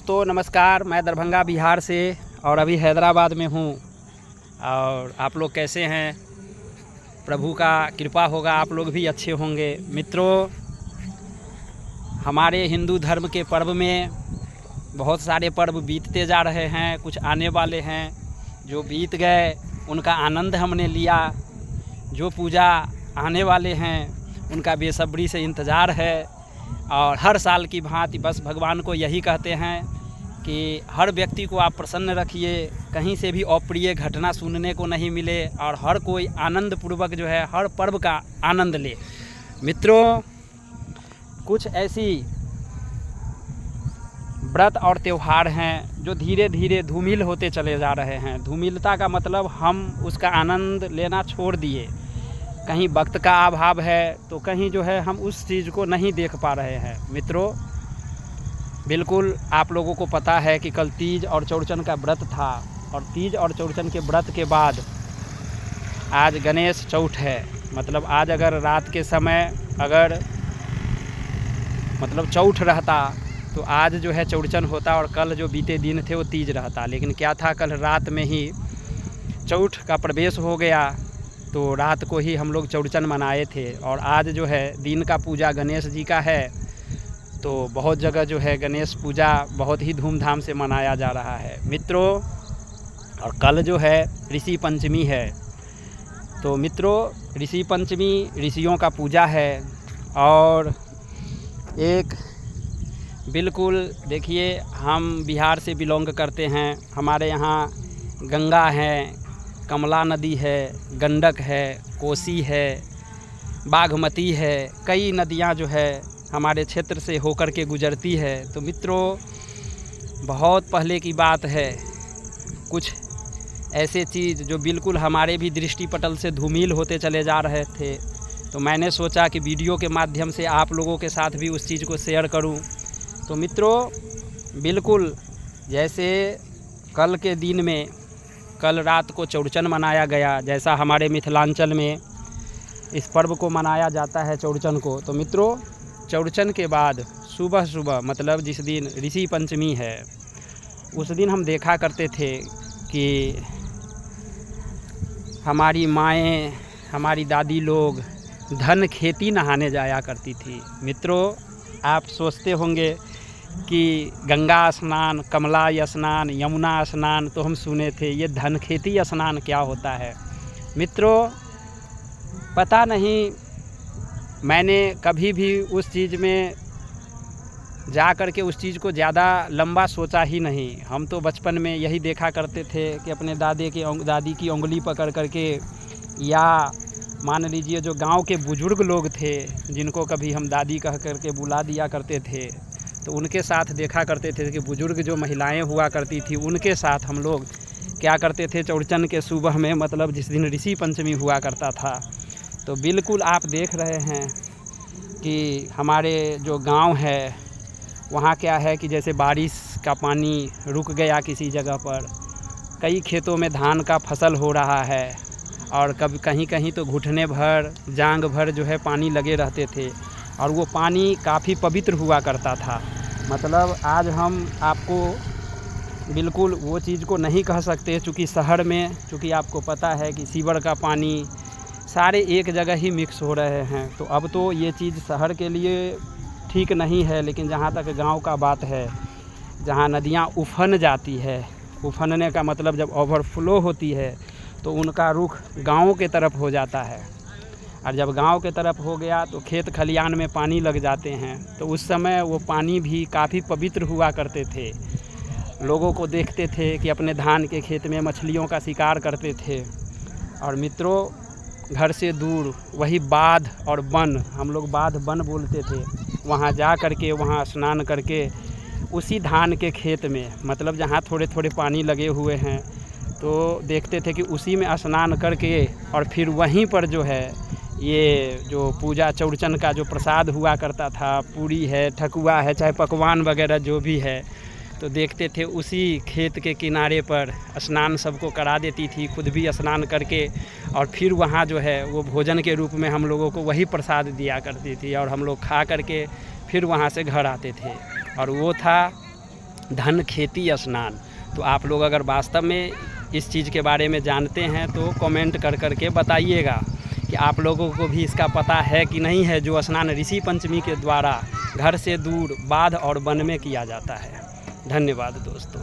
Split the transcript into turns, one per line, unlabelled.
दोस्तों नमस्कार। मैं दरभंगा बिहार से और अभी हैदराबाद में हूँ। और आप लोग कैसे हैं? प्रभु का कृपा होगा, आप लोग भी अच्छे होंगे। मित्रों, हमारे हिंदू धर्म के पर्व में बहुत सारे पर्व बीतते जा रहे हैं, कुछ आने वाले हैं। जो बीत गए उनका आनंद हमने लिया, जो पूजा आने वाले हैं उनका बेसब्री से इंतज़ार है। और हर साल की भांति बस भगवान को यही कहते हैं कि हर व्यक्ति को आप प्रसन्न रखिए, कहीं से भी अप्रिय घटना सुनने को नहीं मिले और हर कोई आनंद पूर्वक जो है हर पर्व का आनंद ले। मित्रों, कुछ ऐसी व्रत और त्यौहार हैं जो धीरे धीरे धूमिल होते चले जा रहे हैं। धूमिलता का मतलब हम उसका आनंद लेना छोड़ दिए। कहीं वक्त का अभाव है तो कहीं जो है हम उस चीज़ को नहीं देख पा रहे हैं। मित्रों, बिल्कुल आप लोगों को पता है कि कल तीज और चौड़चन का व्रत था और तीज और चौड़चन के व्रत के बाद आज गणेश चौथ है। मतलब आज अगर रात के समय अगर मतलब चौथ रहता तो आज जो है चौड़चन होता और कल जो बीते दिन थे वो तीज रहता। लेकिन क्या था, कल रात में ही चौथ का प्रवेश हो गया तो रात को ही हम लोग चौड़चन मनाए थे। और आज जो है दिन का पूजा गणेश जी का है, तो बहुत जगह जो है गणेश पूजा बहुत ही धूमधाम से मनाया जा रहा है। मित्रों, और कल जो है ऋषि पंचमी है। तो मित्रों, ऋषि पंचमी ऋषियों का पूजा है। और एक बिल्कुल देखिए, हम बिहार से बिलोंग करते हैं। हमारे यहाँ गंगा है, कमला नदी है, गंडक है, कोसी है, बागमती है, कई नदियाँ जो है हमारे क्षेत्र से होकर के गुजरती है। तो मित्रों, बहुत पहले की बात है, कुछ ऐसे चीज़ जो बिल्कुल हमारे भी दृष्टिपटल से धूमिल होते चले जा रहे थे। तो मैंने सोचा कि वीडियो के माध्यम से आप लोगों के साथ भी उस चीज़ को शेयर करूं। तो मित्रों, बिल्कुल जैसे कल के दिन में कल रात को चौड़चन मनाया गया, जैसा हमारे मिथिलांचल में इस पर्व को मनाया जाता है चौड़चन को। तो मित्रों, चौड़चन के बाद सुबह सुबह मतलब जिस दिन ऋषि पंचमी है उस दिन हम देखा करते थे कि हमारी माएँ, हमारी दादी लोग धन खेती नहाने जाया करती थी। मित्रों, आप सोचते होंगे कि गंगा स्नान, कमला स्नान, यमुना स्नान तो हम सुने थे, ये धन खेती स्नान क्या होता है? मित्रों, पता नहीं, मैंने कभी भी उस चीज़ में जा कर के उस चीज़ को ज़्यादा लंबा सोचा ही नहीं। हम तो बचपन में यही देखा करते थे कि अपने दादी की उंगली पकड़ करके, या मान लीजिए जो गांव के बुज़ुर्ग लोग थे जिनको कभी हम दादी कह करके बुला दिया करते थे, तो उनके साथ देखा करते थे कि बुज़ुर्ग जो महिलाएं हुआ करती थी उनके साथ हम लोग क्या करते थे, चौड़चन के सुबह में मतलब जिस दिन ऋषि पंचमी हुआ करता था। तो बिल्कुल आप देख रहे हैं कि हमारे जो गांव है वहाँ क्या है कि जैसे बारिश का पानी रुक गया किसी जगह पर, कई खेतों में धान का फसल हो रहा है और कभी कहीं कहीं तो घुटने भर, जांग भर जो है पानी लगे रहते थे और वो पानी काफ़ी पवित्र हुआ करता था। मतलब आज हम आपको बिल्कुल वो चीज़ को नहीं कह सकते, चूँकि शहर में चूँकि आपको पता है कि सीवर का पानी सारे एक जगह ही मिक्स हो रहे हैं। तो अब तो ये चीज़ शहर के लिए ठीक नहीं है, लेकिन जहाँ तक गांव का बात है, जहाँ नदियाँ उफन जाती है, उफनने का मतलब जब ओवरफ्लो होती है तो उनका रुख गाँव के तरफ हो जाता है। और जब गांव के तरफ हो गया तो खेत खलियान में पानी लग जाते हैं। तो उस समय वो पानी भी काफ़ी पवित्र हुआ करते थे। लोगों को देखते थे कि अपने धान के खेत में मछलियों का शिकार करते थे। और मित्रों, घर से दूर वही बाध और वन, हम लोग बाध वन बोलते थे, वहाँ जा करके वहाँ स्नान करके उसी धान के खेत में, मतलब जहाँ थोड़े थोड़े पानी लगे हुए हैं, तो देखते थे कि उसी में स्नान करके और फिर वहीं पर जो है ये जो पूजा चौड़चन का जो प्रसाद हुआ करता था, पूरी है, ठकुआ है, चाहे पकवान वगैरह जो भी है, तो देखते थे उसी खेत के किनारे पर स्नान सबको करा देती थी, खुद भी स्नान करके और फिर वहाँ जो है वो भोजन के रूप में हम लोगों को वही प्रसाद दिया करती थी और हम लोग खा करके फिर वहाँ से घर आते थे। और वो था धन खेती स्नान। तो आप लोग अगर वास्तव में इस चीज़ के बारे में जानते हैं तो कमेंट कर के बताइएगा कि आप लोगों को भी इसका पता है कि नहीं है, जो स्नान ऋषि पंचमी के द्वारा घर से दूर बाध और वन में किया जाता है। धन्यवाद दोस्तों।